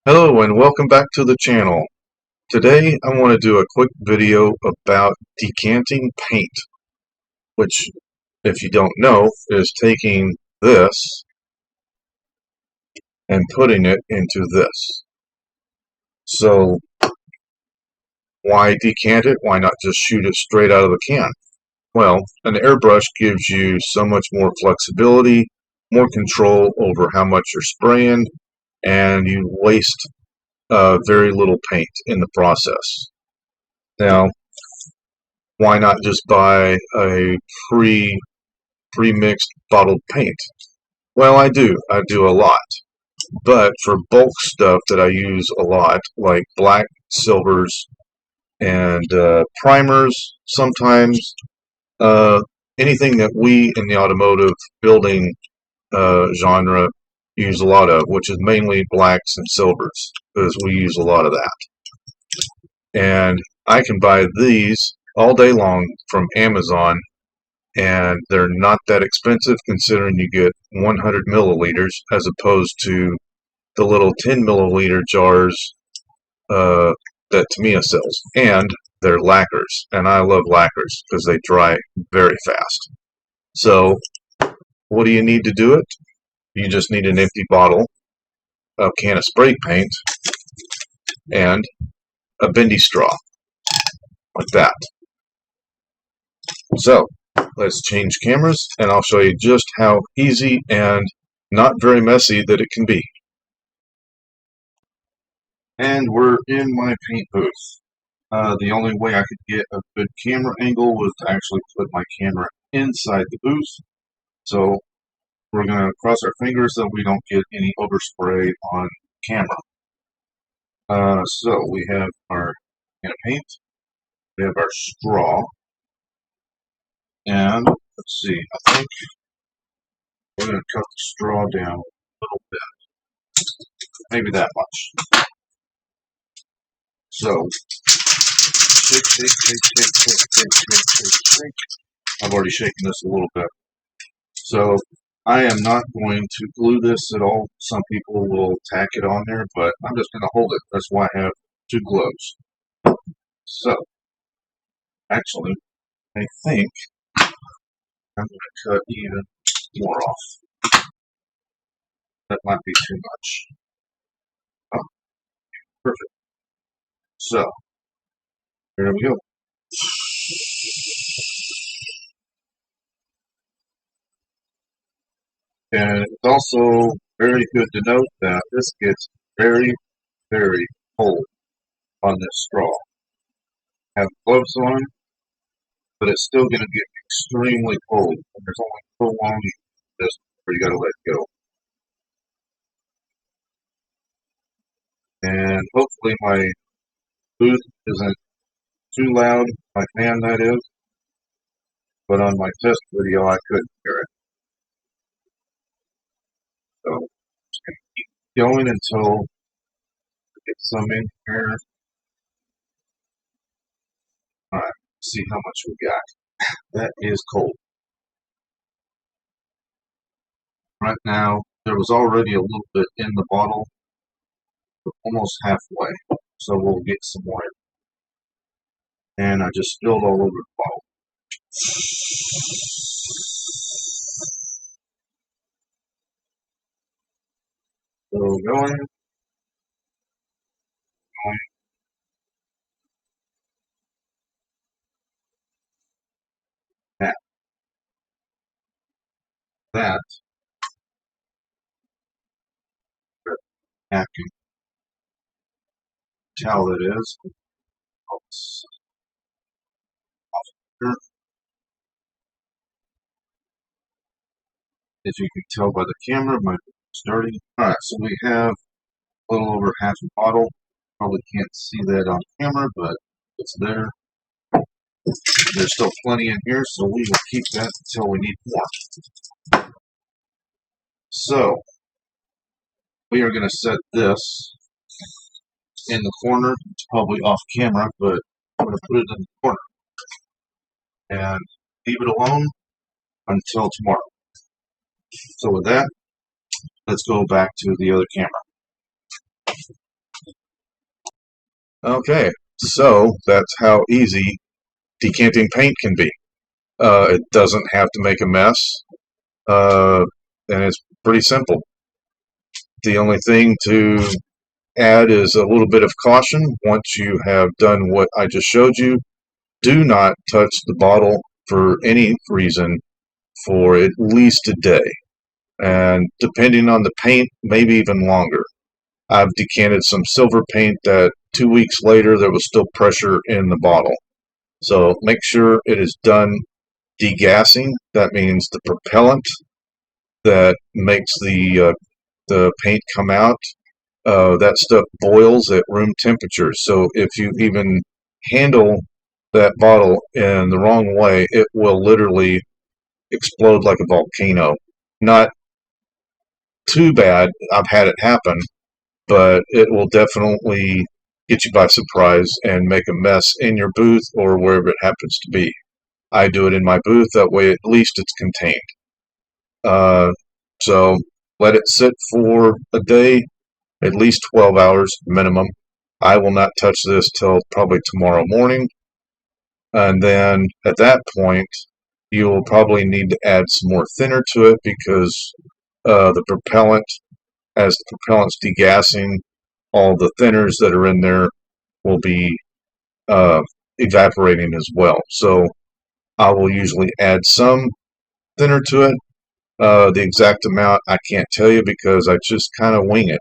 Hello and welcome back to the channel. Today I want to do a quick video about decanting paint, which, if you don't know, is taking this and putting it into this. So why decant it? Why not just shoot it straight out of the can? Well, an airbrush gives you so much more flexibility, more control over how much you're spraying, and you waste very little paint in the process. Now, why not just buy a pre-mixed bottled paint? Well, I do a lot, but for bulk stuff that I use a lot, like black, silvers, and primers, sometimes uh, anything that we in the automotive building genre use a lot of, which is mainly blacks and silvers, because we use a lot of that. And I can buy these all day long from Amazon, and they're not that expensive considering you get 100 milliliters as opposed to the little 10 milliliter jars uh, that Tamiya sells. And they're lacquers, and I love lacquers because they dry very fast. So what do you need to do it? You just need an empty bottle, a can of spray paint, and a bendy straw, like that. So let's change cameras, and I'll show you just how easy and not very messy that it can be. And we're in my paint booth. The only way I could get a good camera angle was to actually put my camera inside the booth. So we're going to cross our fingers that we don't get any overspray on camera. So we have our can of paint, we have our straw, and let's see, I think we're going to cut the straw down a little bit, maybe that much. So shake, shake, shake, shake, shake, shake, shake, shake, shake. I've already shaken this a little bit. So I am not going to glue this at all. Some people will tack it on there, but I'm just going to hold it. That's why I have two gloves. So actually, I think I'm going to cut even more off. That might be too much. Oh, perfect. So here we go. And it's also very good to note that this gets very, very cold on this straw. I have gloves on, but it's still going to get extremely cold. And there's only so long you can just before you got to let it go. And hopefully my booth isn't too loud, my fan that is, but on my test video I couldn't hear it. So I'm just going to keep going until I get some in here. Alright, see how much we got. That is cold. Right now, there was already a little bit in the bottle, but almost halfway. So we'll get some more in. And I just spilled all over the bottle. So going. That. That. Napkin. Towel it is. As you can tell by the camera, my starting. Alright, so we have a little over half a bottle. Probably can't see that on camera, but it's there. There's still plenty in here, so we will keep that until we need more. So, we are going to set this in the corner. It's probably off camera, but I'm going to put it in the corner and leave it alone until tomorrow. So with that, let's go back to the other camera. Okay, so that's how easy decanting paint can be. It doesn't have to make a mess, uh, and it's pretty simple. The only thing to add is a little bit of caution. Once you have done what I just showed you, do not touch the bottle for any reason for at least a day. And depending on the paint, maybe even longer. I've decanted some silver paint that 2 weeks later there was still pressure in the bottle. So make sure it is done degassing. That means the propellant that makes the paint come out. That stuff boils at room temperature. So if you even handle that bottle in the wrong way, it will literally explode like a volcano. Not too bad. I've had it happen, but it will definitely get you by surprise and make a mess in your booth or wherever it happens to be. I do it in my booth. That way, at least it's contained. Uh, so let it sit for a day, at least 12 hours minimum. I will not touch this till probably tomorrow morning. And then at that point, you will probably need to add some more thinner to it because the propellant, as the propellant's degassing, all the thinners that are in there will be uh, evaporating as well. So I will usually add some thinner to it. The exact amount I can't tell you because I just kind of wing it.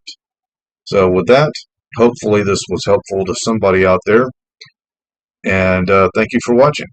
So with that, hopefully this was helpful to somebody out there. And thank you for watching.